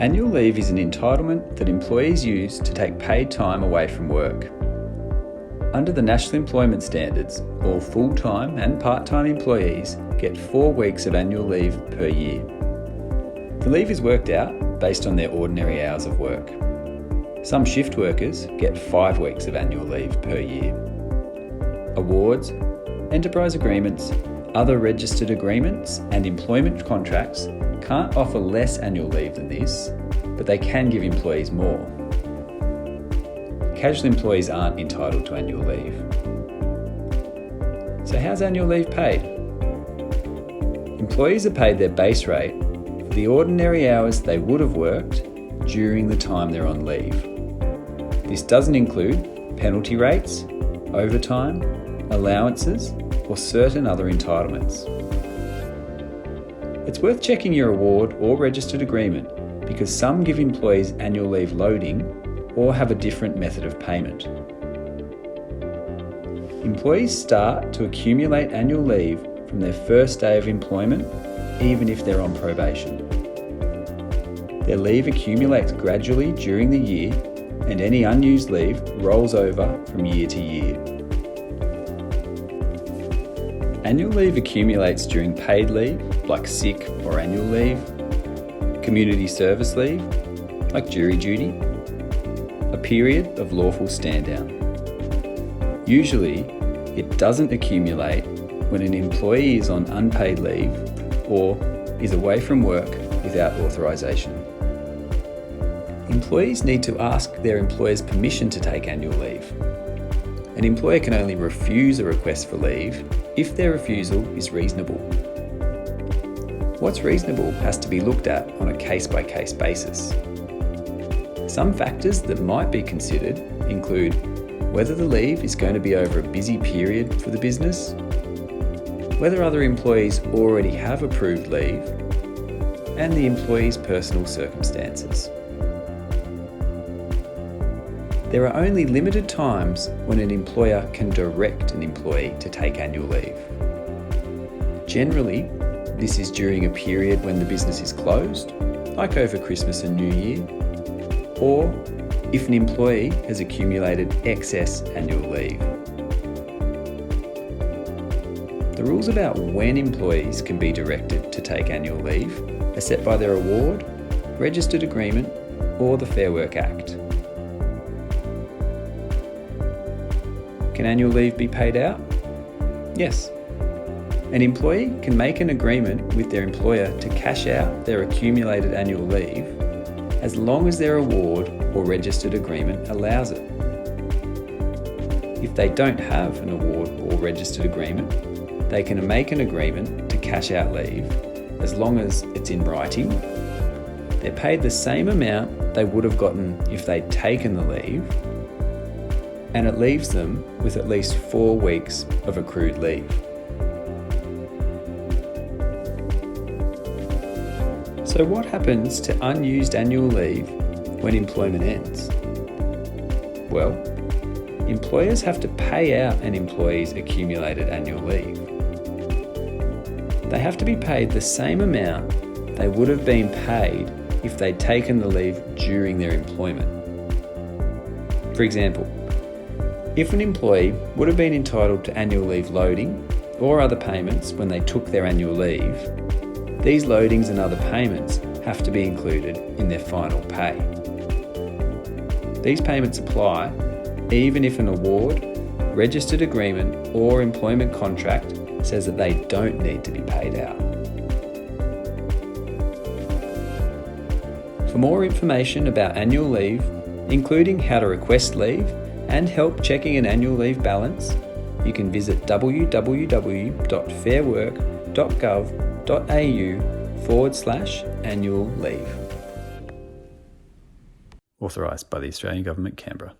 Annual leave is an entitlement that employees use to take paid time away from work. Under the National Employment Standards, all full-time and part-time employees get 4 weeks of annual leave per year. The leave is worked out based on their ordinary hours of work. Some shift workers get 5 weeks of annual leave per year. Awards, enterprise agreements, other registered agreements and employment contracts can't offer less annual leave than this, but they can give employees more. Casual employees aren't entitled to annual leave. So how's annual leave paid? Employees are paid their base rate for the ordinary hours they would have worked during the time they're on leave. This doesn't include penalty rates, overtime, allowances, or certain other entitlements. It's worth checking your award or registered agreement because some give employees annual leave loading or have a different method of payment. Employees start to accumulate annual leave from their first day of employment, even if they're on probation. Their leave accumulates gradually during the year, and any unused leave rolls over from year to year. Annual leave accumulates during paid leave, like sick or annual leave, community service leave, like jury duty, a period of lawful stand down. Usually, it doesn't accumulate when an employee is on unpaid leave or is away from work without authorisation. Employees need to ask their employer's permission to take annual leave. An employer can only refuse a request for leave if their refusal is reasonable. What's reasonable has to be looked at on a case-by-case basis. Some factors that might be considered include whether the leave is going to be over a busy period for the business, whether other employees already have approved leave, and the employee's personal circumstances. There are only limited times when an employer can direct an employee to take annual leave. Generally, this is during a period when the business is closed, like over Christmas and New Year, or if an employee has accumulated excess annual leave. The rules about when employees can be directed to take annual leave are set by their award, registered agreement, or the Fair Work Act. Can annual leave be paid out? Yes. An employee can make an agreement with their employer to cash out their accumulated annual leave as long as their award or registered agreement allows it. If they don't have an award or registered agreement, they can make an agreement to cash out leave as long as it's in writing. They're paid the same amount they would have gotten if they'd taken the leave, and it leaves them with at least 4 weeks of accrued leave. So what happens to unused annual leave when employment ends? Well, employers have to pay out an employee's accumulated annual leave. They have to be paid the same amount they would have been paid if they'd taken the leave during their employment. For example, if an employee would have been entitled to annual leave loading or other payments when they took their annual leave, these loadings and other payments have to be included in their final pay. These payments apply even if an award, registered agreement or employment contract says that they don't need to be paid out. For more information about annual leave, including how to request leave and help checking an annual leave balance, you can visit www.fairwork.gov.au/annual leave. Authorised by the Australian Government, Canberra.